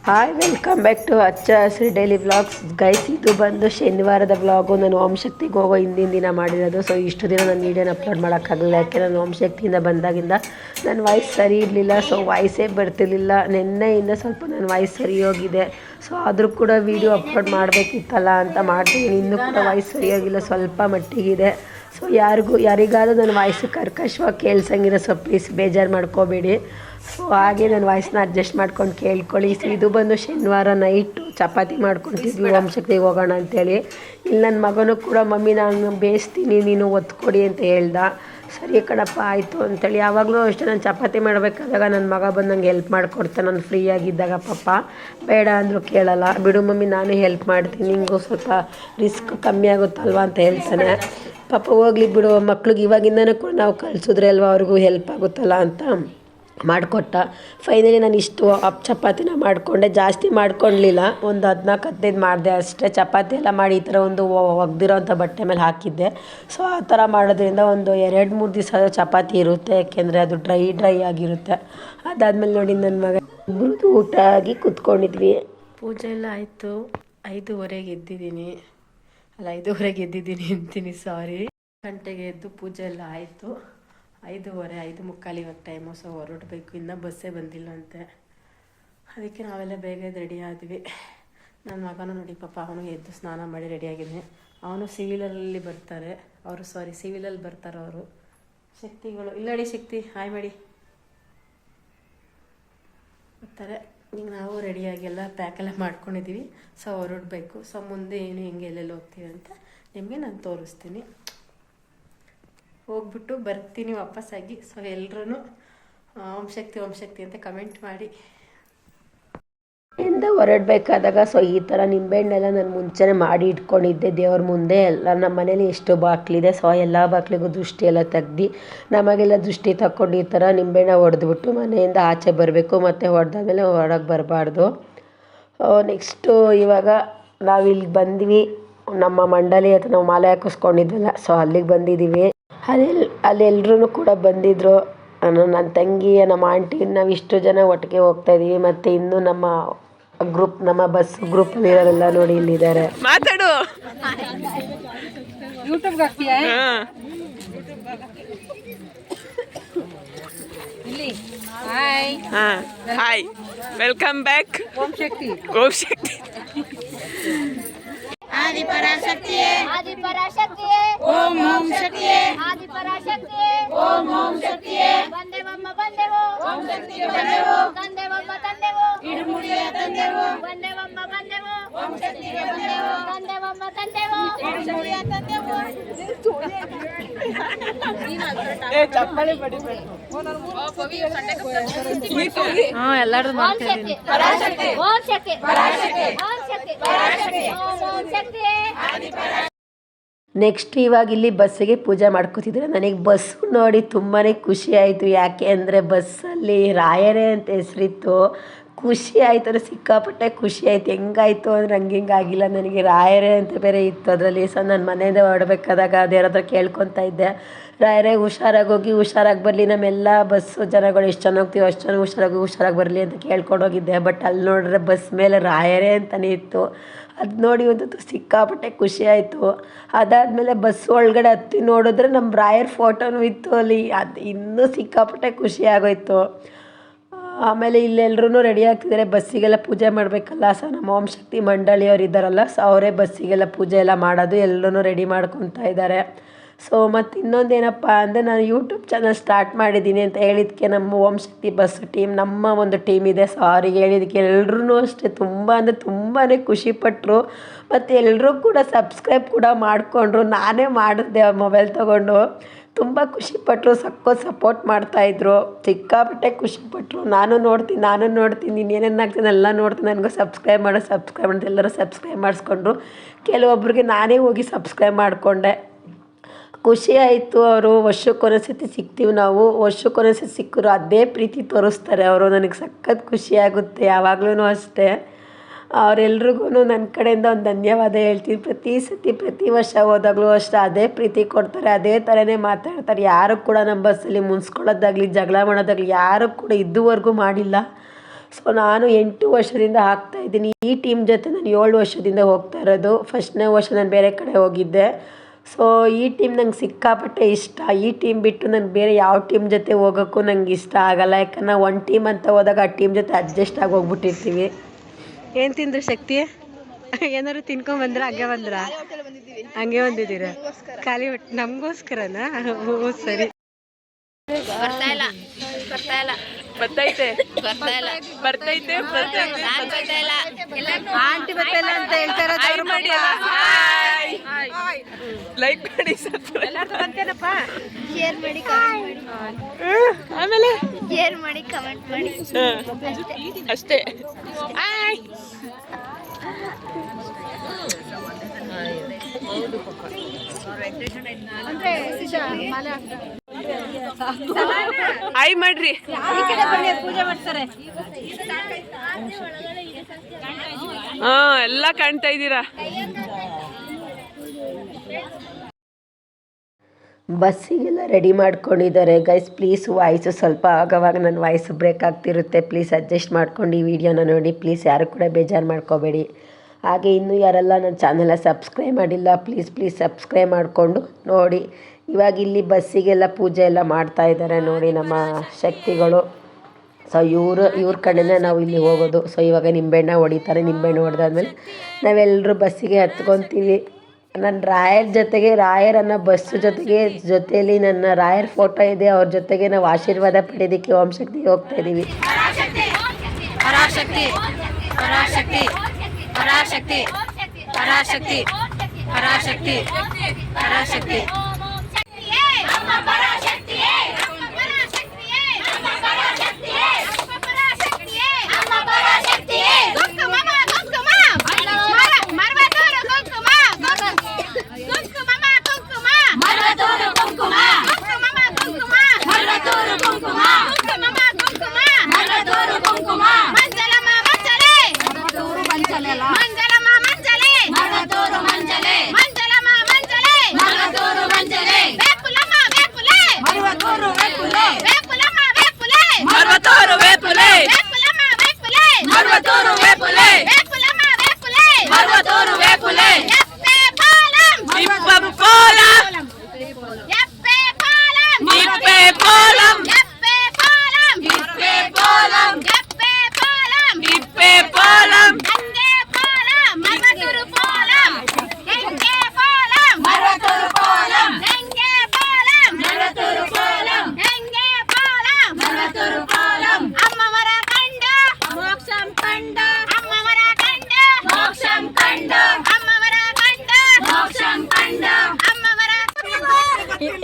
Hi welcome back to ಹಚ್ಚ ಹಸಿರು daily vlogs guys. ಇದು ಬಂದು ಶನಿವಾರದ ವ್ಲಾಗು. ನಾನು ಓಂ ಶಕ್ತಿಗೆ ಹೋಗೋ ಹಿಂದಿನ ದಿನ ಮಾಡಿರೋದು. ಸೊ ಇಷ್ಟು ದಿನ ನಾನು ವೀಡಿಯೋನ ಅಪ್ಲೋಡ್ ಮಾಡೋಕ್ಕಾಗಲಿಲ್ಲ, ಯಾಕೆ ನಾನು ಓಂ ಶಕ್ತಿಯಿಂದ ಬಂದಾಗಿಂದ ನನ್ನ ವಾಯ್ಸ್ ಸರಿ ಇರಲಿಲ್ಲ. ಸೊ ವಾಯ್ಸೇ ಬರ್ತಿರ್ಲಿಲ್ಲ. ನಿನ್ನೆಯಿಂದ ಸ್ವಲ್ಪ ನನ್ನ ವಾಯ್ಸ್ ಸರಿ ಹೋಗಿದೆ. ಸೊ ಆದರೂ ಕೂಡ ವೀಡಿಯೋ ಅಪ್ಲೋಡ್ ಮಾಡಬೇಕಿತ್ತಲ್ಲ ಅಂತ ಮಾಡ್ತೀನಿ. ಇನ್ನೂ ಕೂಡ ವಾಯ್ಸ್ ಸರಿಯಾಗಿಲ್ಲ, ಸ್ವಲ್ಪ ಮಟ್ಟಿಗಿದೆ. ಸೊ ಯಾರಿಗಾದ್ರೂ ನನ್ನ ವಾಯ್ಸು ಕರ್ಕಶವಾಗಿ ಕೇಳ್ಸಂಗಿರೋ, ಸೊ ಪ್ಲೀಸ್ ಬೇಜಾರು ಮಾಡ್ಕೋಬೇಡಿ. ಸೊ ಹಾಗೆ ನನ್ನ ವಾಯ್ಸ್ನ ಅಡ್ಜಸ್ಟ್ ಮಾಡ್ಕೊಂಡು ಕೇಳ್ಕೊಳ್ಳಿ. ಸೊ ಇದು ಬಂದು ಶನಿವಾರ ನೈಟು ಚಪಾತಿ ಮಾಡ್ಕೊತಿದ್ವಿ ಓಂ ಶಕ್ತಿಗೆ ಹೋಗೋಣ ಅಂಥೇಳಿ. ಇಲ್ಲಿ ನನ್ನ ಮಗನೂ ಕೂಡ ಮಮ್ಮಿ ನಾನು ಬೇಯಿಸ್ತೀನಿ ನೀನು ಒತ್ಕೊಡಿ ಅಂತ ಹೇಳ್ದ. ಸರಿ ಕಣಪ್ಪ ಆಯಿತು ಅಂಥೇಳಿ. ಯಾವಾಗಲೂ ಅಷ್ಟೇ ನಾನು ಚಪಾತಿ ಮಾಡಬೇಕಾದಾಗ ನನ್ನ ಮಗ ಬಂದು ನಂಗೆ ಹೆಲ್ಪ್ ಮಾಡಿಕೊಡ್ತಾನೆ. ನಾನು ಫ್ರೀ ಆಗಿದ್ದಾಗ ಪಾಪ ಬೇಡ ಅಂದರೂ ಕೇಳಲ್ಲ. ಬಿಡು ಮಮ್ಮಿ ನಾನು ಹೆಲ್ಪ್ ಮಾಡ್ತೀನಿ, ನಿಂಗೂ ಸ್ವಲ್ಪ ರಿಸ್ಕ್ ಕಮ್ಮಿ ಆಗುತ್ತಲ್ವ ಅಂತ ಹೇಳ್ತಾನೆ. ಪಾಪ ಹೋಗ್ಲಿ ಬಿಡು, ಮಕ್ಳಿಗೆ ಇವಾಗಿಂದನೂ ಕೂಡ ನಾವು ಕಲಿಸಿದ್ರೆ ಅಲ್ವ ಅವ್ರಿಗೂ ಹೆಲ್ಪ್ ಆಗುತ್ತಲ್ಲ ಅಂತ ಮಾಡಿಕೊಟ್ಟ. ಫೈನಲಿ ನಾನು ಇಷ್ಟು ಚಪಾತಿನ ಮಾಡಿಕೊಂಡೆ, ಜಾಸ್ತಿ ಮಾಡ್ಕೊಳ್ಲಿಲ್ಲ, ಒಂದು 14-15 ಮಾಡಿದೆ ಅಷ್ಟೇ. ಚಪಾತಿ ಎಲ್ಲ ಮಾಡಿ ಈ ಥರ ಒಂದು ಒಗ್ದಿರೋಂಥ ಬಟ್ಟೆ ಮೇಲೆ ಹಾಕಿದ್ದೆ. ಸೊ ಆ ಥರ ಮಾಡೋದ್ರಿಂದ ಒಂದು 2-3 ದಿವಸ ಚಪಾತಿ ಇರುತ್ತೆ, ಯಾಕೆಂದರೆ ಅದು ಡ್ರೈ ಆಗಿರುತ್ತೆ. ಅದಾದಮೇಲೆ ನೋಡಿ ನನ್ನ ಮಗ ಇಬ್ಬರದ್ದು ಊಟ ಆಗಿ ಕೂತ್ಕೊಂಡಿದ್ವಿ. ಪೂಜೆ ಎಲ್ಲ ಆಯಿತು. 5:30ಗೆ ಎದ್ದಿದ್ದೀನಿ, ಅಲ್ಲ 5:30ಗೆ ಎದ್ದಿದ್ದೀನಿ ಅಂತೀನಿ, ಸಾರಿ. ಗಂಟೆಗೆ ಎದ್ದು ಪೂಜೆ ಎಲ್ಲ ಆಯಿತು. 5:30, 5:45 ಇವಾಗ ಟೈಮು. ಸೊ ಹೊರಡಬೇಕು, ಇನ್ನೂ ಬಸ್ಸೇ ಬಂದಿಲ್ಲ ಅಂತೆ. ಅದಕ್ಕೆ ನಾವೆಲ್ಲ ಬೇಗ ರೆಡಿ ಆದ್ವಿ. ನನ್ನ ಮಗನೂ ನೋಡಿ ಪಾಪ ಅವನು ಎದ್ದು ಸ್ನಾನ ಮಾಡಿ ರೆಡಿಯಾಗಿದ್ದಾನೆ. ಅವನು ಸಿವಿಲಲ್ಲಿ ಬರ್ತಾರೆ ಅವರು, ಸಿವಿಲಲ್ಲಿ ಬರ್ತಾರೆ ಅವರು ಶಕ್ತಿಗಳು. ಇಲ್ಲಡಿ ಶಕ್ತಿ, ಹಾಯ್ ಮಾಡಿ ಬರ್ತಾರೆ. ಈಗ ನಾವು ರೆಡಿಯಾಗಿ ಎಲ್ಲ ಪ್ಯಾಕೆಲ್ಲ ಮಾಡ್ಕೊಂಡಿದ್ದೀವಿ. ಸೊ ಹೊರಡಬೇಕು. ಸೊ ಮುಂದೆ ಏನು ಹೆಂಗೆ ಎಲ್ಲೆಲ್ಲಿ ಹೋಗ್ತೀವಿ ಅಂತ ನಿಮಗೆ ನಾನು ತೋರಿಸ್ತೀನಿ. ಹೋಗ್ಬಿಟ್ಟು ಬರ್ತೀನಿ ವಾಪಸ್ಸಾಗಿ. ಸೊ ಎಲ್ಲರೂ ಓಂ ಶಕ್ತಿ ಅಂತ ಕಮೆಂಟ್ ಮಾಡಿ. ಇಂದ ಹೊರಡಬೇಕಾದಾಗ ಸೊ ಈ ಥರ ನಿಂಬೆಹಣ್ಣೆಲ್ಲ ನಾನು ಮುಂಚೆನೇ ಮಾಡಿ ಇಟ್ಕೊಂಡಿದ್ದೆ ದೇವ್ರ ಮುಂದೆ. ಎಲ್ಲ ನಮ್ಮ ಮನೇಲಿ ಎಷ್ಟು ಬಾಗಿಲಿದೆ, ಸೊ ಎಲ್ಲ ಬಾಗಿಲಿಗೂ ದೃಷ್ಟಿ ಎಲ್ಲ ತೆಗ್ದು ನಮಗೆಲ್ಲ ದೃಷ್ಟಿ ತಗೊಂಡು ಈ ಥರ ನಿಂಬೆಹಣ್ಣ ಹೊಡೆದ್ಬಿಟ್ಟು ಮನೆಯಿಂದ ಆಚೆ ಬರಬೇಕು. ಮತ್ತು ಹೊಡೆದಾದ್ಮೇಲೆ ಹೊರಗೆ ಬರಬಾರ್ದು. ನೆಕ್ಸ್ಟು ಇವಾಗ ನಾವಿಲ್ಲಿ ಬಂದ್ವಿ, ನಮ್ಮ ಮಂಡಳಿ ಹತ್ರ ನಾವು ಮಾಲೆ ಹಾಕಿಸ್ಕೊಂಡಿದ್ವಲ್ಲ, ಸೊ ಅಲ್ಲಿಗೆ ಬಂದಿದ್ದೀವಿ. ಅಲ್ಲೆಲ್ಲರೂ ಕೂಡ ಬಂದಿದ್ದರು. ನನ್ನ ತಂಗಿ, ನಮ್ಮ ಆಂಟಿ, ನಾವು ಇಷ್ಟು ಜನ ಒಟ್ಟಿಗೆ ಹೋಗ್ತಾಯಿದ್ದೀವಿ. ಮತ್ತು ಇನ್ನು ನಮ್ಮ ಬಸ್ ಗ್ರೂಪಲ್ಲಿರೋರೆಲ್ಲ ನೋಡಿ ಇಲ್ಲಿದ್ದಾರೆ. ಮಾತಾಡು. Hi, welcome back Om Shakti. आदिपराशक्तिये Om Om शक्तिये आदिपराशक्तिये Om Om शक्तिये वंदे वंदेवो ओम शक्तिये वंदेवो वंदे तंदेवो इडमुडिये तंदेवो वंदे वंदेवो ओम शक्तिये वंदेवो वंदे तंदेवो इडमुडिये तंदेवो ए चप्पले बड़ी ओ पवी संडे हां ಎಲ್ಲಾರು ಮಾಡ್ತಾ ಇದ್ದೀನಿ. ಪರಾಶಕ್ತಿ ಓಂ ಶಕ್ತಿ ಪರಾಶಕ್ತಿ ಓಂ ಶಕ್ತಿ ಪರಾಶಕ್ತಿ ಓಂ ಶಕ್ತಿ. ನೆಕ್ಸ್ಟ್ ಇವಾಗ ಇಲ್ಲಿ ಬಸ್ಸಿಗೆ ಪೂಜೆ ಮಾಡ್ಕೋತಿದ್ರೆ ನನಗೆ ಬಸ್ಸು ನೋಡಿ ತುಂಬಾ ಖುಷಿ ಆಯಿತು. ಯಾಕೆ ಅಂದರೆ ಬಸ್ಸಲ್ಲಿ ರಾಯರೇ ಅಂತ ಹೆಸರಿತ್ತು. ಖುಷಿ ಆಯಿತು ಅಂದರೆ ಸಿಕ್ಕಾಪಟ್ಟೆ ಖುಷಿ ಆಯಿತು. ಹೆಂಗಾಯಿತು ಅಂದರೆ ಹಿಂಗಾಗಿಲ್ಲ, ನನಗೆ ರಾಯರೇ ಅಂತ ಬೇರೆ ಇತ್ತು ಅದರಲ್ಲಿ. ಸೊ ನಾನು ಮನೆಯಿಂದ ಹೊರಡಬೇಕಾದಾಗ ದೇವ್ರ ಹತ್ರ ಕೇಳ್ಕೊತಾ ಇದ್ದೆ, ರಾಯರೇ ಹುಷಾರಾಗಿ ಹೋಗಿ ಹುಷಾರಾಗಿ ಬರಲಿ, ನಮ್ಮೆಲ್ಲ ಬಸ್ಸು ಜನಗಳು ಎಷ್ಟು ಚೆನ್ನಾಗಿ ಹೋಗ್ತೀವಿ ಅಷ್ಟು ಚೆನ್ನಾಗಿ ಹುಷಾರಾಗಿ ಬರಲಿ ಅಂತ ಕೇಳ್ಕೊಂಡು ಹೋಗಿದ್ದೆ. ಬಟ್ ಅಲ್ಲಿ ನೋಡಿದ್ರೆ ಬಸ್ ಮೇಲೆ ರಾಯರೇ ಅಂತಲೇ ಇತ್ತು. ಅದು ನೋಡಿ ಒಂದು ಸಿಕ್ಕಾಪಟ್ಟೆ ಖುಷಿ ಆಯಿತು. ಅದಾದಮೇಲೆ ಬಸ್ ಒಳಗಡೆ ಹತ್ತಿ ನೋಡಿದ್ರೆ ನಮ್ಮ ರಾಯರ್ ಫೋಟೋನೂ ಇತ್ತು ಅಲ್ಲಿ. ಅದು ಇನ್ನೂ ಸಿಕ್ಕಾಪಟ್ಟೆ ಖುಷಿ ಆಗೋಯ್ತು. ಆಮೇಲೆ ಇಲ್ಲೆಲ್ಲರೂ ರೆಡಿ ಆಗ್ತಿದ್ದಾರೆ, ಬಸ್ಸಿಗೆಲ್ಲ ಪೂಜೆ ಮಾಡಬೇಕಲ್ಲ. ಸೊ ನಮ್ಮ ಓಂ ಶಕ್ತಿ ಮಂಡಳಿಯವ್ರು ಇದ್ದಾರಲ್ಲ, ಸೊ ಅವರೇ ಬಸ್ಸಿಗೆಲ್ಲ ಪೂಜೆ ಎಲ್ಲ ಮಾಡೋದು, ಎಲ್ಲರೂ ರೆಡಿ ಮಾಡ್ಕೊತಾ ಇದ್ದಾರೆ. ಸೊ ಮತ್ತು ಇನ್ನೊಂದೇನಪ್ಪ ಅಂದರೆ ನಾನು ಯೂಟ್ಯೂಬ್ ಚಾನಲ್ ಸ್ಟಾರ್ಟ್ ಮಾಡಿದ್ದೀನಿ ಅಂತ ಹೇಳಿದ್ದಕ್ಕೆ ನಮ್ಮ ಓಂ ಶಕ್ತಿ ಬಸ್ ಟೀಮ್, ನಮ್ಮ ಒಂದು ಟೀಮ್ ಇದೆ. ಸೊ ಅವ್ರಿಗೆ ಹೇಳಿದ್ದಕ್ಕೆ ಎಲ್ಲರೂ ಅಷ್ಟೇ ತುಂಬಾ ಖುಷಿಪಟ್ಟರು. ಮತ್ತು ಎಲ್ಲರೂ ಕೂಡ ಸಬ್ಸ್ಕ್ರೈಬ್ ಕೂಡ ಮಾಡಿಕೊಂಡ್ರು. ನಾನೇ ಮಾಡಿದೆ ಮೊಬೈಲ್ ತೊಗೊಂಡು. ತುಂಬ ಖುಷಿಪಟ್ಟರು, ಸಪೋರ್ಟ್ ಮಾಡ್ತಾಯಿದ್ರು, ಸಿಕ್ಕಾಪಟ್ಟೆ ಖುಷಿಪಟ್ಟರು. ನಾನು ನೋಡ್ತೀನಿ ನೀನು ಏನೇನು ಆಗ್ತೀನಿ ಎಲ್ಲ ನೋಡ್ತೀನಿ, ನನಗೂ ಸಬ್ಸ್ಕ್ರೈಬ್ ಮಾಡೋದು ಎಲ್ಲರೂ ಸಬ್ಸ್ಕ್ರೈಬ್ ಮಾಡಿಸ್ಕೊಂಡ್ರು. ಕೆಲವೊಬ್ರಿಗೆ ನಾನೇ ಹೋಗಿ ಸಬ್ಸ್ಕ್ರೈಬ್ ಮಾಡಿಕೊಂಡೆ. ಖುಷಿ ಆಯಿತು. ಅವರು ವರ್ಷಕ್ಕೊಂದ್ಸತಿ ಸಿಗ್ತೀವಿ ನಾವು, ವರ್ಷಕ್ಕೊಂದ್ಸತಿ ಸಿಕ್ಕರು ಅದೇ ಪ್ರೀತಿ ತೋರಿಸ್ತಾರೆ ಅವರು. ನನಗೆ ಸಖತ್ ಖುಷಿಯಾಗುತ್ತೆ ಯಾವಾಗಲೂ ಅಷ್ಟೇ. ಅವರೆಲ್ರಿಗೂ ನನ್ನ ಕಡೆಯಿಂದ ಒಂದು ಧನ್ಯವಾದ ಹೇಳ್ತೀನಿ. ಪ್ರತಿ ವರ್ಷ ಹೋದಾಗಲೂ ಅಷ್ಟೇ ಅದೇ ಪ್ರೀತಿ ಕೊಡ್ತಾರೆ, ಅದೇ ಥರನೇ ಮಾತಾಡ್ತಾರೆ. ಯಾರು ಕೂಡ ನಮ್ಮ ಬಸ್ಸಲ್ಲಿ ಮುನ್ಸ್ಕೊಳ್ಳೋದಾಗಲಿ ಜಗಳ ಮಾಡೋದಾಗಲಿ ಯಾರು ಕೂಡ ಇದುವರೆಗೂ ಮಾಡಿಲ್ಲ. ಸೊ ನಾನು 8 ವರ್ಷದಿಂದ ಆಗ್ತಾಯಿದ್ದೀನಿ. ಈ ಟೀಮ್ ಜೊತೆ ನಾನು 7 ವರ್ಷದಿಂದ ಹೋಗ್ತಾ ಇರೋದು. ಫಸ್ಟ್ನೇ ವರ್ಷ ನಾನು ಬೇರೆ ಕಡೆ ಹೋಗಿದ್ದೆ. ಸೊ ಈ ಟೀಮ್ ನಂಗೆ ಸಿಕ್ಕಾಪಟ್ಟೆ ಇಷ್ಟ. ಈ ಟೀಮ್ ಬಿಟ್ಟು ನಾನು ಬೇರೆ ಯಾವ ಟೀಮ್ ಜೊತೆ ಹೋಗೋಕ್ಕೂ ನಂಗೆ ಇಷ್ಟ ಆಗಲ್ಲ. ಯಾಕಂದ್ರೆ ಒಂದು ಟೀಮ್ ಅಂತ ಹೋದಾಗ ಆ ಟೀಮ್ ಜೊತೆ ಅಡ್ಜಸ್ಟ್ ಆಗಿ ಹೋಗ್ಬಿಟ್ಟಿರ್ತೀವಿ. ಏನು ತಿಂದ್ರು ಶಕ್ತಿ? ಏನಾದ್ರು ತಿನ್ಕೊಂಬಂದ್ರ ಹಂಗೆ ಬಂದಿದ್ದೀರ? ಖಾಲಿ ನಮಗೋಸ್ಕರನಾ? ಓ ಸರಿ. ಬರ್ತೈತೆ ಆಂಟಿ ಬರ್ತಾಯಿಲ್ಲ ಅಂತ ಹೇಳ್ತಾರ. ಲೈಕ್ ಮಾಡಿ ಬಂತೇನಪ್ಪ. ಆಮೇಲೆ ಶೇರ್ ಮಾಡಿ ಕಮೆಂಟ್ ಮಾಡಿ ಅಷ್ಟೇ. ಆಯ್ ಮಾಡ್ರಿ. ಪೂಜೆ ಮಾಡ್ತಾರೆ. ಎಲ್ಲ ಕಾಣ್ತಾ ಇದ್ದೀರಾ. ಬಸ್ಸಿಗೆಲ್ಲ ರೆಡಿ ಮಾಡ್ಕೊಂಡಿದ್ದಾರೆ ಗೈಸ್. ಪ್ಲೀಸ್ ವಾಯ್ಸು ಸ್ವಲ್ಪ ಆಗವಾಗ ನನ್ನ ವಾಯ್ಸು ಬ್ರೇಕ್ ಆಗ್ತಿರುತ್ತೆ. ಪ್ಲೀಸ್ ಅಡ್ಜಸ್ಟ್ ಮಾಡ್ಕೊಂಡು ಈ ವಿಡಿಯೋನ ನೋಡಿ. ಪ್ಲೀಸ್ ಯಾರು ಕೂಡ ಬೇಜಾರು ಮಾಡ್ಕೋಬೇಡಿ. ಹಾಗೆ ಇನ್ನೂ ಯಾರೆಲ್ಲ ನನ್ನ ಚಾನಲ್ನ ಸಬ್ಸ್ಕ್ರೈಬ್ ಮಾಡಿಲ್ಲ ಪ್ಲೀಸ್ ಸಬ್ಸ್ಕ್ರೈಬ್ ಮಾಡಿಕೊಂಡು ನೋಡಿ. ಇವಾಗ ಇಲ್ಲಿ ಬಸ್ಸಿಗೆಲ್ಲ ಪೂಜೆ ಎಲ್ಲ ಮಾಡ್ತಾಯಿದ್ದಾರೆ ನೋಡಿ ನಮ್ಮ ಶಕ್ತಿಗಳು. ಸೊ ಇವ್ರ ಕಡೆನೇ ನಾವು ಇಲ್ಲಿ ಹೋಗೋದು. ಸೊ ಇವಾಗ ನಿಂಬೆಹಣ್ಣ ಹೊಡಿತಾರೆ. ನಿಂಬೆಹಣ್ಣು ಹೊಡೆದಾದ್ಮೇಲೆ ನಾವೆಲ್ಲರೂ ಬಸ್ಸಿಗೆ ಹತ್ಕೊತೀವಿ. ನನ್ನ ರಾಯರ ಜೊತೆಗೆ ರಾಯರನ್ನು ಬಸ್ಸು ಜೊತೆಯಲ್ಲಿ ನನ್ನ ರಾಯರ ಫೋಟೋ ಇದೆ. ಅವ್ರ ಜೊತೆಗೆ ನಾವು ಆಶೀರ್ವಾದ ಪಡೆಯೋದಕ್ಕೆ ಓಂ ಶಕ್ತಿಗೆ ಹೋಗ್ತಾಯಿದ್ದೀವಿ. ಪರಾಶಕ್ತಿ ಪರಾಶಕ್ತಿ ಪರಾಶಕ್ತಿ ಪರಾಶಕ್ತಿ ಪರಾಶಕ್ತಿ ಪರಾಶಕ್ತಿ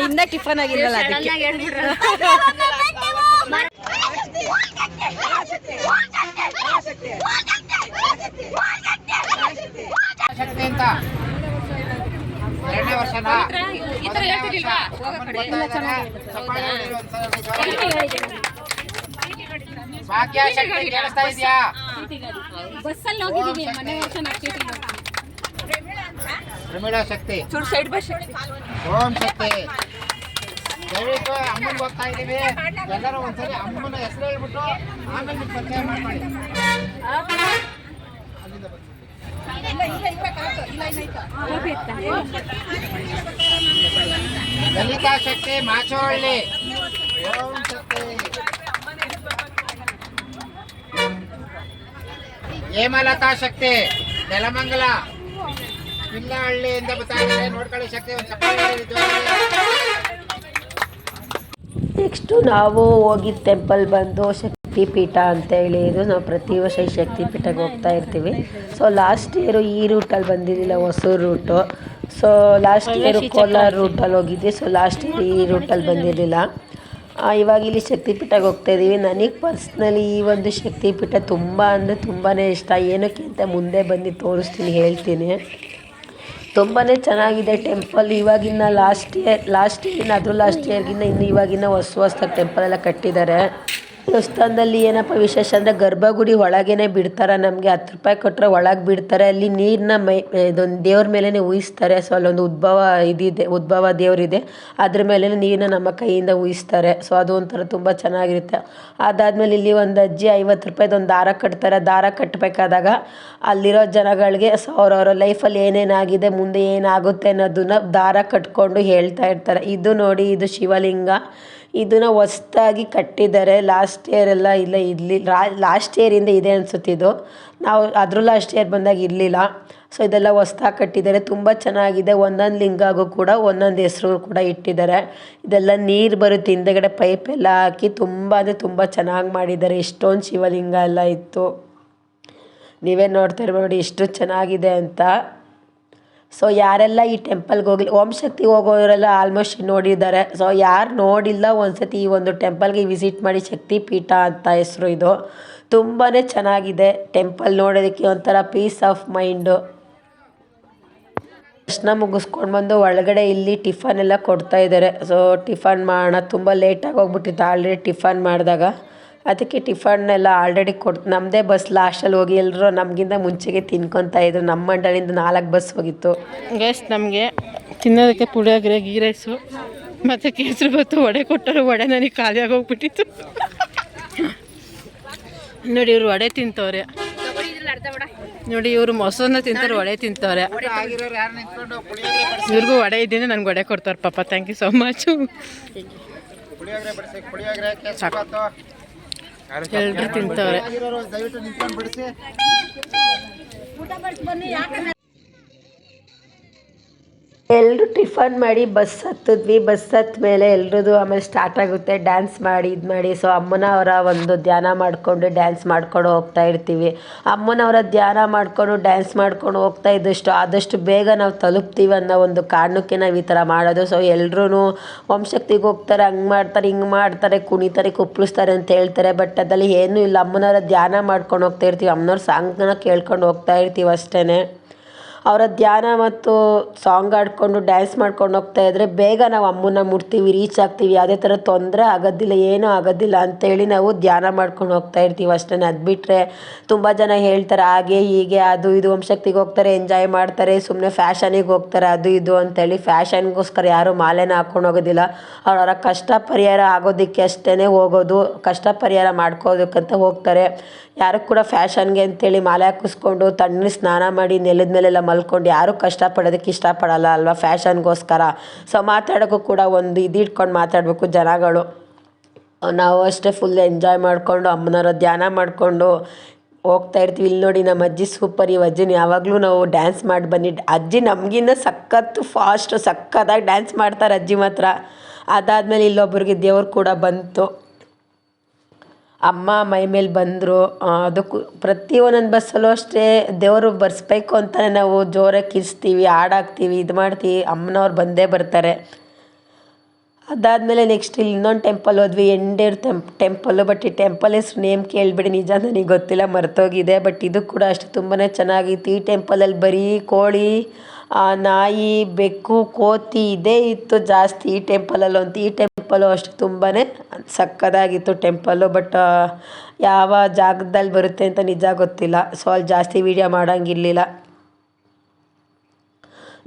ಇನ್ನ ಟಿಫನ್ ಆಗಿರಲ್ಲ ಅದಕ್ಕೆ. ಬಸ್ಸಲ್ಲಿ ಹೋಗಿದ್ದೀವಿ ಮನೆ ವರ್ಷ ಪ್ರಮಿಳಾ ಶಕ್ತಿ ಸೈಡ್ ಬಸ್ ಓಂ ಶಕ್ತಿ. ದಯವಿಟ್ಟು ಅಮ್ಮನಿಗೆ ಹೋಗ್ತಾ ಇದ್ದೀವಿ. ಎಲ್ಲರೂ ಒಂದ್ಸರಿ ಅಮ್ಮನ ಹೆಸರು ಹೇಳ್ಬಿಟ್ಟು ಆಮೇಲೆ ನೀವು ಪರಿಚಯ ಮಾಡಿ. ಲಲಿತಾ ಶಕ್ತಿ ಮಾಚೋಳ್ಳಿ ಓಂ ಶಕ್ತಿ. ಹೇಮಲತಾ ಶಕ್ತಿ ನೆಲಮಂಗಲ ಪಿಲ್ಲಹಳ್ಳಿಯಿಂದ ಬರ್ತಾ ಇದ್ದಾರೆ. ನೋಡ್ಕೊಳ್ಳಿ ಶಕ್ತಿ ಒಂದು ಚಪ್ಪಾಳೆ. ನೆಕ್ಸ್ಟು ನಾವು ಹೋಗಿದ್ದ ಟೆಂಪಲ್ ಬಂದು ಶಕ್ತಿಪೀಠ ಅಂತೇಳಿ ಇದು. ನಾವು ಪ್ರತಿ ವರ್ಷ ಈ ಶಕ್ತಿಪೀಠಕ್ಕೆ ಹೋಗ್ತಾ ಇರ್ತೀವಿ. ಸೊ ಲಾಸ್ಟ್ ಇಯರು ಈ ರೂಟಲ್ಲಿ ಬಂದಿರಲಿಲ್ಲ, Hosur route. So last year Kolar ರೂಟಲ್ಲಿ ಹೋಗಿದ್ವಿ. ಸೊ ಲಾಸ್ಟ್ ಇಯರ್ ಈ ರೂಟಲ್ಲಿ ಬಂದಿರಲಿಲ್ಲ. ಇವಾಗ ಇಲ್ಲಿ ಶಕ್ತಿಪೀಠಕ್ಕೆ ಹೋಗ್ತಾಯಿದ್ದೀವಿ. ನನಗೆ ಪರ್ಸ್ನಲಿ ಈ ಒಂದು ಶಕ್ತಿಪೀಠ ತುಂಬ ಅಂದರೆ ತುಂಬಾ ಇಷ್ಟ. ಏನಕ್ಕೆ ಅಂತ ಮುಂದೆ ಬಂದು ತೋರಿಸ್ತೀನಿ, ಹೇಳ್ತೀನಿ. ತುಂಬಾ ಚೆನ್ನಾಗಿದೆ ಟೆಂಪಲ್. ಇವಾಗಿನ ಲಾಸ್ಟ್ ಇಯರ್ಗಿನ್ನ ಇನ್ನು ಇವಾಗಿನ ಹೊಸ್ದಾಗಿ ಟೆಂಪಲ್ ಎಲ್ಲ ಕಟ್ಟಿದ್ದಾರೆ. ದೇವಸ್ಥಾನದಲ್ಲಿ ಏನಪ್ಪ ವಿಶೇಷ ಅಂದರೆ ಗರ್ಭಗುಡಿ ಒಳಗೇನೆ ಬಿಡ್ತಾರೆ, ನಮಗೆ 10 ರೂಪಾಯಿ ಕೊಟ್ಟರೆ ಒಳಗೆ ಬಿಡ್ತಾರೆ. ಅಲ್ಲಿ ನೀರನ್ನ ಇದೊಂದು ದೇವ್ರ ಮೇಲೇ ಊಹಿಸ್ತಾರೆ. ಸೊ ಅಲ್ಲೊಂದು ಉದ್ಭವ ದೇವರಿದೆ, ಅದ್ರ ಮೇಲೆ ನೀರನ್ನ ನಮ್ಮ ಕೈಯಿಂದ ಊಹಿಸ್ತಾರೆ. ಸೊ ಅದು ಒಂಥರ ತುಂಬ ಚೆನ್ನಾಗಿರುತ್ತೆ. ಅದಾದಮೇಲೆ ಇಲ್ಲಿ ಒಂದು ಅಜ್ಜಿ 50 ರೂಪಾಯಿದೊಂದು ದಾರ ಕಟ್ತಾರೆ. ದಾರ ಕಟ್ಟಬೇಕಾದಾಗ ಅಲ್ಲಿರೋ ಜನಗಳಿಗೆ ಸೊ ಅವರವರ ಲೈಫಲ್ಲಿ ಏನೇನಾಗಿದೆ, ಮುಂದೆ ಏನಾಗುತ್ತೆ ಅನ್ನೋದನ್ನ ದಾರ ಕಟ್ಕೊಂಡು ಹೇಳ್ತಾ ಇರ್ತಾರೆ. ಇದು ನೋಡಿ, ಇದು ಶಿವಲಿಂಗ. ಇದನ್ನು ಹೊಸ್ದಾಗಿ ಕಟ್ಟಿದ್ದಾರೆ. ಲಾಸ್ಟ್ ಇಯರ್ ಎಲ್ಲ ಲಾಸ್ಟ್ ಇಯರಿಂದ ಇದೆ ಅನಿಸುತ್ತಿದ್ದು, ನಾವು ಅದ್ರ ಲಾಸ್ಟ್ ಇಯರ್ ಬಂದಾಗ ಇರಲಿಲ್ಲ. ಸೊ ಇದೆಲ್ಲ ಹೊಸ್ದಾಗಿ ಕಟ್ಟಿದ್ದಾರೆ, ತುಂಬ ಚೆನ್ನಾಗಿದೆ. ಒಂದೊಂದು ಲಿಂಗಾಗೂ ಕೂಡ ಒಂದೊಂದು ಹೆಸರು ಕೂಡ ಇಟ್ಟಿದ್ದಾರೆ. ಇದೆಲ್ಲ ನೀರು ಬರುತ್ತೆ, ಹಿಂದೆಗಡೆ ಪೈಪ್ ಎಲ್ಲ ಹಾಕಿ ತುಂಬ ಅಂದರೆ ತುಂಬ ಚೆನ್ನಾಗಿ ಮಾಡಿದ್ದಾರೆ. ಎಷ್ಟೊಂದು ಶಿವಲಿಂಗ ಎಲ್ಲ ಇತ್ತು, ನೀವೇ ನೋಡ್ತಾ ನೋಡಿ ಎಷ್ಟು ಚೆನ್ನಾಗಿದೆ ಅಂತ. ಸೊ ಯಾರೆಲ್ಲ ಈ ಟೆಂಪಲ್ಗೆ ಹೋಗಿ ಓಂ ಶಕ್ತಿ ಹೋಗೋರೆಲ್ಲ ಆಲ್ಮೋಸ್ಟ್ ನೋಡಿದ್ದಾರೆ. ಸೊ ಯಾರು ನೋಡಿಲ್ಲ ಒಂದ್ಸತಿ ಈ ಒಂದು ಟೆಂಪಲ್ಗೆ ವಿಸಿಟ್ ಮಾಡಿ. ಶಕ್ತಿ ಪೀಠ ಅಂತ ಹೆಸರು. ಇದು ತುಂಬಾ ಚೆನ್ನಾಗಿದೆ ಟೆಂಪಲ್, ನೋಡೋದಕ್ಕೆ ಒಂಥರ ಪೀಸ್ ಆಫ್ ಮೈಂಡು. ದರ್ಶನ ಮುಗಿಸ್ಕೊಂಡು ಬಂದು ಒಳಗಡೆ ಇಲ್ಲಿ ಟಿಫನ್ ಎಲ್ಲ ಕೊಡ್ತಾ ಇದ್ದಾರೆ. ಸೊ ಟಿಫನ್ ಮಾಡೋಣ, ತುಂಬ ಲೇಟಾಗಿ ಹೋಗ್ಬಿಟ್ಟಿತ್ತು ಆಲ್ರೆಡಿ ಟಿಫನ್ ಮಾಡಿದಾಗ. ಅದಕ್ಕೆ ಟಿಫನ್ನೆಲ್ಲ ಆಲ್ರೆಡಿ ನಮ್ಮದೇ ಬಸ್ ಲಾಸ್ಟಲ್ಲಿ ಹೋಗಿ ಎಲ್ಲರೂ ನಮಗಿಂತ ಮುಂಚೆಗೆ ತಿನ್ಕೊತಾ ಇದ್ರು. ನಮ್ಮ ಮಂಡಳಿಂದ 4 ಬಸ್ ಹೋಗಿತ್ತು. ಗೈಸ್, ನಮಗೆ ತಿನ್ನೋದಕ್ಕೆ ಪುಳಿಯೋಗರೆ, ಗೀ ರೈಸು ಮತ್ತು ಕೇಸರಿ ಭಾತು, ವಡೆ ಕೊಟ್ಟರು. ವಡೆ ನನಗೆ ಖಾಲಿಯಾಗಿ ಹೋಗ್ಬಿಟ್ಟಿತ್ತು. ನೋಡಿ ಇವರು ವಡೆ ತಿಂತವ್ರೆ, ನೋಡಿ ಇವರು ಮೊಸರನ್ನ ತಿಂತಾರೆ, ವಡೆ ತಿಂತವ್ರೆ. ಇವ್ರಿಗೂ ವಡೆ ಇದ್ದೀನಿ, ನನಗೆ ವಡೆ ಕೊಡ್ತಾರೆ ಪಾಪ. Thank you so much. ಎಲ್ಲರೂ ತಿಂತವ್ರೆ. ಎಲ್ಲರೂ ಟಿಫನ್ ಮಾಡಿ ಬಸ್ ಹತ್ತಿದ್ವಿ. ಬಸ್ ಹತ್ತ ಮೇಲೆ ಎಲ್ರದ್ದು ಆಮೇಲೆ ಸ್ಟಾರ್ಟ್ ಆಗುತ್ತೆ ಡ್ಯಾನ್ಸ್ ಮಾಡಿ ಇದು ಮಾಡಿ. ಸೊ ಅಮ್ಮನವರ ಒಂದು ಧ್ಯಾನ ಮಾಡಿಕೊಂಡು ಡ್ಯಾನ್ಸ್ ಮಾಡ್ಕೊಂಡು ಹೋಗ್ತಾ ಇರ್ತೀವಿ. ಅಮ್ಮನವರ ಧ್ಯಾನ ಮಾಡಿಕೊಂಡು ಡ್ಯಾನ್ಸ್ ಮಾಡ್ಕೊಂಡು ಹೋಗ್ತಾ ಇದ್ದಷ್ಟು ಆದಷ್ಟು ಬೇಗ ನಾವು ತಲುಪ್ತೀವಿ ಅನ್ನೋ ಒಂದು ಕಾರಣಕ್ಕೆ ನಾವು ಈ ಥರ ಮಾಡೋದು. ಸೊ ಎಲ್ಲರೂ ಓಂ ಶಕ್ತಿಗೆ ಹೋಗ್ತಾರೆ, ಹಂಗೆ ಮಾಡ್ತಾರೆ, ಹಿಂಗೆ ಮಾಡ್ತಾರೆ, ಕುಣಿತಾರೆ, ಕುಪ್ಪಳಿಸ್ತಾರೆ ಅಂತ ಹೇಳ್ತಾರೆ. ಬಟ್ ಅದಲ್ಲಿ ಏನೂ ಇಲ್ಲ. ಅಮ್ಮನವರ ಧ್ಯಾನ ಮಾಡ್ಕೊಂಡು ಹೋಗ್ತಾ ಇರ್ತೀವಿ, ಅಮ್ಮನವ್ರ ಸಾಂಗ್ನ ಕೇಳ್ಕೊಂಡು ಹೋಗ್ತಾ ಇರ್ತೀವಿ ಅಷ್ಟೇ. ಅವರ ಧ್ಯಾನ ಮತ್ತು ಸಾಂಗ್ ಆಡಿಕೊಂಡು ಡ್ಯಾನ್ಸ್ ಮಾಡ್ಕೊಂಡು ಹೋಗ್ತಾ ಇದ್ದರೆ ಬೇಗ ನಾವು ಅಮ್ಮನ ಮುಟ್ತೀವಿ, ರೀಚ್ ಆಗ್ತೀವಿ. ಯಾವುದೇ ಥರ ತೊಂದರೆ ಆಗೋದಿಲ್ಲ, ಏನೂ ಆಗೋದಿಲ್ಲ ಅಂತೇಳಿ ನಾವು ಧ್ಯಾನ ಮಾಡ್ಕೊಂಡು ಹೋಗ್ತಾ ಇರ್ತೀವಿ ಅಷ್ಟೇ. ಅದು ಬಿಟ್ಟರೆ ತುಂಬ ಜನ ಹೇಳ್ತಾರೆ ಹಾಗೆ ಹೀಗೆ ಅದು ಇದು ಓಂ ಶಕ್ತಿಗೆ ಹೋಗ್ತಾರೆ, ಎಂಜಾಯ್ ಮಾಡ್ತಾರೆ, ಸುಮ್ಮನೆ ಫ್ಯಾಷನಿಗೆ ಹೋಗ್ತಾರೆ ಅದು ಇದು ಅಂತೇಳಿ. ಫ್ಯಾಷನ್ಗೋಸ್ಕರ ಯಾರೂ ಮಾಲೆನ ಹಾಕ್ಕೊಂಡು ಹೋಗೋದಿಲ್ಲ. ಅವರವರ ಕಷ್ಟ ಪರಿಹಾರ ಆಗೋದಕ್ಕೆ ಅಷ್ಟೇ ಹೋಗೋದು, ಕಷ್ಟ ಪರಿಹಾರ ಮಾಡ್ಕೋದಕ್ಕಂತ ಹೋಗ್ತಾರೆ. ಯಾರು ಕೂಡ ಫ್ಯಾಷನ್ಗೆ ಅಂತೇಳಿ ಮಾಲೆ ಹಾಕಿಸ್ಕೊಂಡು ತಣ್ಣಗೆ ಸ್ನಾನ ಮಾಡಿ ನೆಲದ ಮೇಲೆಲ್ಲ ಮಲ್ಕೊಂಡು ಯಾರೂ ಕಷ್ಟಪಡೋದಕ್ಕೆ ಇಷ್ಟಪಡಲ್ಲ ಅಲ್ವಾ, ಫ್ಯಾಷನ್ಗೋಸ್ಕರ. ಸೊ ಮಾತಾಡೋಕ್ಕೂ ಕೂಡ ಒಂದು ಇಟ್ಕೊಂಡು ಮಾತಾಡಬೇಕು ಜನಗಳು. ನಾವು ಅಷ್ಟೇ ಫುಲ್ ಎಂಜಾಯ್ ಮಾಡಿಕೊಂಡು ಅಮ್ಮನವರ ಧ್ಯಾನ ಮಾಡಿಕೊಂಡು ಹೋಗ್ತಾ ಇರ್ತೀವಿ. ಇಲ್ಲಿ ನೋಡಿ ನಮ್ಮ ಅಜ್ಜಿ ಸೂಪರ್. ಈ ಅಜ್ಜಿನ ಯಾವಾಗಲೂ ನಾವು ಡ್ಯಾನ್ಸ್ ಮಾಡಿ ಬನ್ನಿ. ಅಜ್ಜಿ ನಮಗಿಂತ ಸಖತ್ತು ಫಾಸ್ಟು, ಸಖತ್ತಾಗಿ ಡ್ಯಾನ್ಸ್ ಮಾಡ್ತಾರೆ ಅಜ್ಜಿ ಮಾತ್ರ. ಅದಾದಮೇಲೆ ಇಲ್ಲೊಬ್ಬರಿಗೆ ದೇವ್ರು ಕೂಡ ಬಂತು, ಅಮ್ಮ ಮೈ ಮೇಲೆ ಬಂದರು. ಅದಕ್ಕೂ ಪ್ರತಿ ಒಂದೊಂದು ಬಸ್ಸಲ್ಲೂ ಅಷ್ಟೇ ದೇವರು ಬರ್ಸ್ಬೇಕು ಅಂತಲೇ ನಾವು ಜೋರಾಗಿ ಕಿರ್ಸ್ತೀವಿ, ಹಾಡಾಕ್ತೀವಿ, ಇದು ಮಾಡ್ತೀವಿ. ಅಮ್ಮನವ್ರು ಬಂದೇ ಬರ್ತಾರೆ. ಅದಾದಮೇಲೆ ನೆಕ್ಸ್ಟ್ ಇಲ್ಲಿ ಇನ್ನೊಂದು ಟೆಂಪಲ್ ಹೋದ್ವಿ, ಎಂಡೇರ್ ಟೆಂಪಲ್ಲು. ಬಟ್ ಈ ಟೆಂಪಲ್ ಹೆಸ್ರು ನೇಮ್ ಕೇಳಿಬಿಡಿ, ನಿಜ ನನಗೆ ಗೊತ್ತಿಲ್ಲ, ಮರ್ತೋಗಿದೆ. ಬಟ್ ಇದು ಕೂಡ ಅಷ್ಟೇ ತುಂಬಾ ಚೆನ್ನಾಗಿತ್ತು. ಈ ಟೆಂಪಲಲ್ಲಿ ಬರೀ ಕೋಳಿ, ನಾಯಿ, ಬೆಕ್ಕು, ಕೋತಿ ಇದೇ ಇತ್ತು ಜಾಸ್ತಿ ಈ ಟೆಂಪಲಲ್ಲಂತೂ. ಈ ಟೆಂಪಲ್ಲು ಅಷ್ಟು ತುಂಬಾ ಸಕ್ಕತ್ತಾಗಿತ್ತು ಟೆಂಪಲ್ಲು. ಬಟ್ ಯಾವ ಜಾಗದಲ್ಲಿ ಬರುತ್ತೆ ಅಂತ ನಿಜ ಗೊತ್ತಿಲ್ಲ. ಸೊ ಅಲ್ಲಿ ಜಾಸ್ತಿ ವೀಡಿಯೋ ಮಾಡೋಂಗಿರಲಿಲ್ಲ.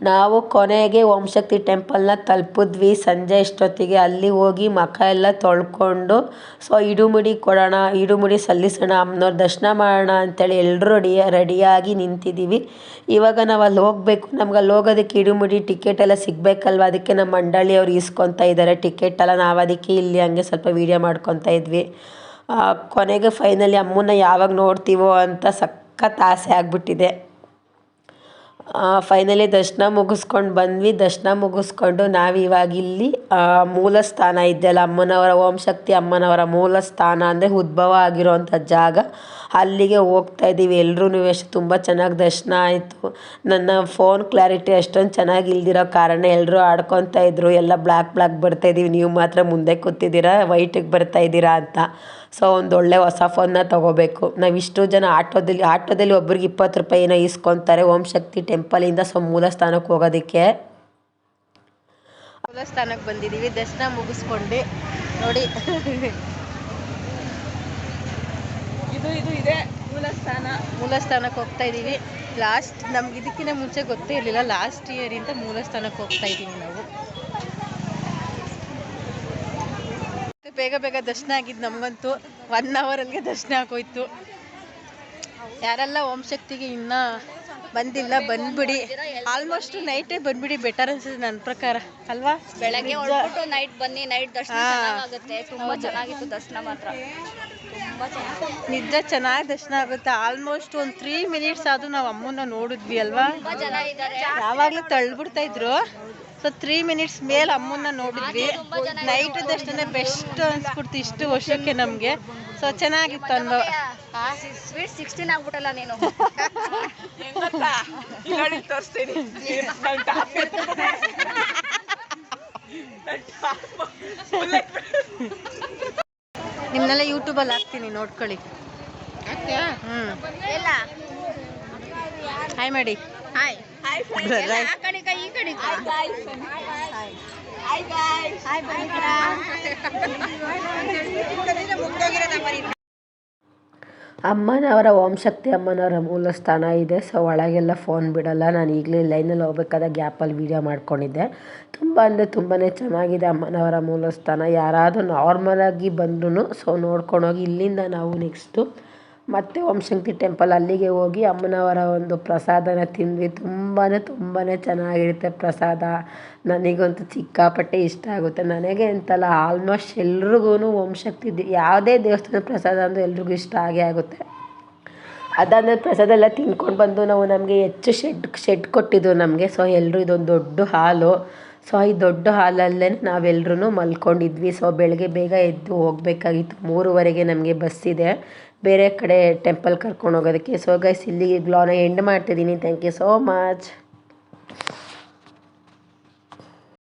ನಾವು ಕೊನೆಗೆ ಓಂ ಶಕ್ತಿ ಟೆಂಪಲ್ನ ತಲುಪಿದ್ವಿ ಸಂಜೆ ಅಷ್ಟೊತ್ತಿಗೆ. ಅಲ್ಲಿ ಹೋಗಿ ಮುಖ ಎಲ್ಲ ತೊಳ್ಕೊಂಡು ಸೊ ಇಡುಮುಡಿ ಕೊಡೋಣ, ಇಡುಮುಡಿ ಸಲ್ಲಿಸೋಣ, ಅಮ್ಮನವ್ರ ದರ್ಶನ ಮಾಡೋಣ ಅಂತೇಳಿ ಎಲ್ಲರೂ ರೆಡಿಯಾಗಿ ನಿಂತಿದ್ದೀವಿ. ಇವಾಗ ನಾವು ಅಲ್ಲಿ ಹೋಗಬೇಕು. ನಮ್ಗೆ ಅಲ್ಲಿ ಹೋಗೋದಕ್ಕೆ ಇಡುಮುಡಿ ಟಿಕೆಟ್ ಎಲ್ಲ ಸಿಗಬೇಕಲ್ವ, ಅದಕ್ಕೆ ನಮ್ಮ ಮಂಡಳಿಯವ್ರು ಇಸ್ಕೊತಾ ಇದ್ದಾರೆ ಟಿಕೆಟ್ ಎಲ್ಲ. ನಾವು ಅದಕ್ಕೆ ಇಲ್ಲಿ ಹಂಗೆ ಸ್ವಲ್ಪ ವೀಡಿಯೋ ಮಾಡ್ಕೊತಾ ಇದ್ವಿ. ಕೊನೆಗೆ ಫೈನಲಿ ಅಮ್ಮನ್ನ ಯಾವಾಗ ನೋಡ್ತೀವೋ ಅಂತ ಸಖತ್ ಆಸೆ ಆಗಿಬಿಟ್ಟಿದೆ. ಫೈನಲಿ ದರ್ಶನ ಮುಗಿಸ್ಕೊಂಡು ಬಂದ್ವಿ. ದರ್ಶನ ಮುಗಿಸ್ಕೊಂಡು ನಾವು ಇವಾಗ ಇಲ್ಲಿ ಮೂಲ ಸ್ಥಾನ ಇದೆಯಲ್ಲ ಅಮ್ಮನವರ, ಓಂ ಶಕ್ತಿ ಅಮ್ಮನವರ ಮೂಲ ಸ್ಥಾನ ಅಂದರೆ ಉದ್ಭವ ಆಗಿರೋವಂಥ ಜಾಗ, ಅಲ್ಲಿಗೆ ಹೋಗ್ತಾ ಇದ್ದೀವಿ. ಎಲ್ಲರೂ ಅಷ್ಟು ತುಂಬ ಚೆನ್ನಾಗಿ ದರ್ಶನ ಆಯಿತು. ನನ್ನ ಫೋನ್ ಕ್ಲಾರಿಟಿ ಅಷ್ಟೊಂದು ಚೆನ್ನಾಗಿ ಇಲ್ದಿರೋ ಕಾರಣ ಎಲ್ಲರೂ ಆಡ್ಕೊತಾ ಇದ್ರು, ಎಲ್ಲ ಬ್ಲ್ಯಾಕ್ ಬರ್ತಾಯಿದ್ದೀವಿ, ನೀವು ಮಾತ್ರ ಮುಂದೆ ಕೂತಿದ್ದೀರಾ, ವೈಟಿಗೆ ಬರ್ತಾಯಿದ್ದೀರಾ ಅಂತ. ಸೊ ಒಂದು ಒಳ್ಳೆ ಹೊಸ ಫೋನ್ನ ತೊಗೋಬೇಕು. ನಾವು ಇಷ್ಟು ಜನ ಆಟೋದಲ್ಲಿ ಒಬ್ರಿಗೆ 20 ರೂಪಾಯಿ ಏನೋ ಇಸ್ಕೊತಾರೆ ಓಂ ಶಕ್ತಿ ಟೆಂಪಲಿಂದ. ಸೊ ಮೂಲ ಸ್ಥಾನಕ್ಕೆ ಹೋಗೋದಕ್ಕೆ ಮೂಲ ಸ್ಥಾನಕ್ಕೆ ಬಂದಿದ್ದೀವಿ. ದರ್ಶನ ಮುಗಿಸ್ಕೊಂಡು ನೋಡಿ ಇದು ಇದೆ ಮೂಲಸ್ಥಾನಕ್ಕೆ ಹೋಗ್ತಾ ಇದ್ದೀವಿ. ಲಾಸ್ಟ್ ನಮ್ಗೆ ಇದಕ್ಕಿಂತ ಮುಂಚೆ ಗೊತ್ತೇ ಇರಲಿಲ್ಲ, ಲಾಸ್ಟ್ ಇಯರಿಂದ ಮೂಲಸ್ಥಾನಕ್ಕೆ ಹೋಗ್ತಾ ಇದ್ದೀವಿ ನಾವು. ಬೇಗ ಬೇಗ ದರ್ಶನ ಆಗಿದ್ದು ನಮಗಂತೂ 1 ಅವರಲ್ಲಿ ದರ್ಶನ ಆಗೋಯ್ತು. ಯಾರೆಲ್ಲ ಓಂ ಶಕ್ತಿಗೆ ಇನ್ನೂ ಬಂದಿಲ್ಲ ಬಂದ್ಬಿಡಿ. ಆಲ್ಮೋಸ್ಟ್ ನೈಟೇ ಬಂದ್ಬಿಡಿ, ಬೆಟರ್ ಅನ್ಸುತ್ತೆ ನನ್ನ ಪ್ರಕಾರ ಅಲ್ವಾ. ಬೆಳಗ್ಗೆ ಹೊರಟು ನೈಟ್ ಬನ್ನಿ, ನೈಟ್ ದರ್ಶನ ಚೆನ್ನಾಗುತ್ತೆ. ತುಂಬಾ ಚೆನ್ನಾಗಿತ್ತು ದರ್ಶನ ಮಾತ್ರ, ತುಂಬಾ ಚೆನ್ನಾಗಿ ನಿಜ ಚೆನ್ನಾಗಿ ದರ್ಶನ ಆಗುತ್ತೆ. ಆಲ್ಮೋಸ್ಟ್ ಒಂದು 3 ಮಿನಿಟ್ಸ್ ಆದ್ರೂ ನಾವು ಅಮ್ಮನ ನೋಡಿದ್ವಿ ಅಲ್ವಾ. ತುಂಬಾ ಜನ ಇದ್ದಾರೆ, ಯಾವಾಗ್ಲೂ ತಳ್ಬಿಡ್ತಾ ಇದ್ರು. ಸೊ 3 ಮಿನಿಟ್ಸ್ ಮೇಲೆ ಅಮ್ಮನ್ನ ನೋಡಿದ್ವಿ. ನೈಟ್ ದರ್ಶನ ಬೆಸ್ಟ್ ಅನ್ಸ್ಬಿಡ್ತು ಇಷ್ಟು ವರ್ಷಕ್ಕೆ ನಮ್ಗೆ. ಸೊ ಚೆನ್ನಾಗಿತ್ತು ಅನ್ಭವ. ಸ್ವೀಟ್ 16 ಆಗ್ಬಿಟ್ಟಲ್ಲ ನೀನು. ನಿಮ್ನೆಲ್ಲ ಯೂಟ್ಯೂಬಲ್ಲಿ ಹಾಕ್ತೀನಿ ನೋಡ್ಕೊಳ್ಳಿ. ಎಲ್ಲ ಹಾಯ್ ಮಾಡಿ. ಹಾಯ್ ಹಾಯ್ ಆ ಕಡೆ ಈ ಕಡೆ ಹಾಯ್ ಬಂದಿದ್ದೀರಾ? ಅಮ್ಮನವರ ಓಂ ಶಕ್ತಿ ಅಮ್ಮನವರ ಮೂಲ ಸ್ಥಾನ ಇದೆ. ಸೊ ಒಳಗೆಲ್ಲ ಫೋನ್ ಬಿಡಲ್ಲ. ನಾನು ಈಗಲೇ ಲೈನಲ್ಲಿ ಹೋಗ್ಬೇಕಾದ ಗ್ಯಾಪಲ್ಲಿ ವೀಡಿಯೋ ಮಾಡ್ಕೊಂಡಿದ್ದೆ. ತುಂಬ ಅಂದರೆ ತುಂಬಾ ಚೆನ್ನಾಗಿದೆ ಅಮ್ಮನವರ ಮೂಲ ಸ್ಥಾನ. ಯಾರಾದರೂ ನಾರ್ಮಲಾಗಿ ಬಂದ್ರೂ ಸೊ ನೋಡ್ಕೊಂಡೋಗಿ ಇಲ್ಲಿಂದ ನಾವು ನೆಕ್ಸ್ಟು ಮತ್ತೆ ಓಂ ಶಕ್ತಿ ಟೆಂಪಲ್ ಅಲ್ಲಿಗೆ ಹೋಗಿ ಅಮ್ಮನವರ ಒಂದು ಪ್ರಸಾದನ ತಿಂದ್ವಿ. ತುಂಬಾ ಚೆನ್ನಾಗಿರುತ್ತೆ ಪ್ರಸಾದ. ನನಗಂತೂ ಸಿಕ್ಕಾಪಟ್ಟೆ ಇಷ್ಟ ಆಗುತ್ತೆ. ನನಗೆ ಅಂತಲ್ಲ, ಆಲ್ಮೋಸ್ಟ್ ಎಲ್ರಿಗೂ ಓಂ ಶಕ್ತಿ ಯಾವುದೇ ದೇವಸ್ಥಾನದ ಪ್ರಸಾದ ಅಂದರೆ ಎಲ್ರಿಗೂ ಇಷ್ಟ ಆಗೇ ಆಗುತ್ತೆ. ಅದಾದಮೇಲೆ ಪ್ರಸಾದ ಎಲ್ಲ ತಿನ್ಕೊಂಡು ಬಂದು ನಾವು ನಮಗೆ ಹೆಚ್ಚು ಶೆಡ್ ಕೊಟ್ಟಿದ್ದು ನಮಗೆ. ಸೊ ಎಲ್ಲರೂ ಇದೊಂದು ದೊಡ್ಡ ಹಾಲು. ಸೊ ಈ ದೊಡ್ಡ ಹಾಲಲ್ಲೇ ನಾವೆಲ್ಲರೂ ಮಲ್ಕೊಂಡಿದ್ವಿ. ಸೊ ಬೆಳಗ್ಗೆ ಬೇಗ ಎದ್ದು ಹೋಗಬೇಕಾಗಿತ್ತು. 3:15ಗೆ ನಮಗೆ ಬಸ್ಸಿದೆ ಬೇರೆ ಕಡೆ ಟೆಂಪಲ್ ಕರ್ಕೊಂಡು ಹೋಗೋದಕ್ಕೆ. ಸೊ ಗೈಸ್ ಇಲ್ಲಿಗೆ ಬ್ಲಾಗ್ನ ಎಂಡ್ ಮಾಡ್ತಿದ್ದೀನಿ. Thank you so much.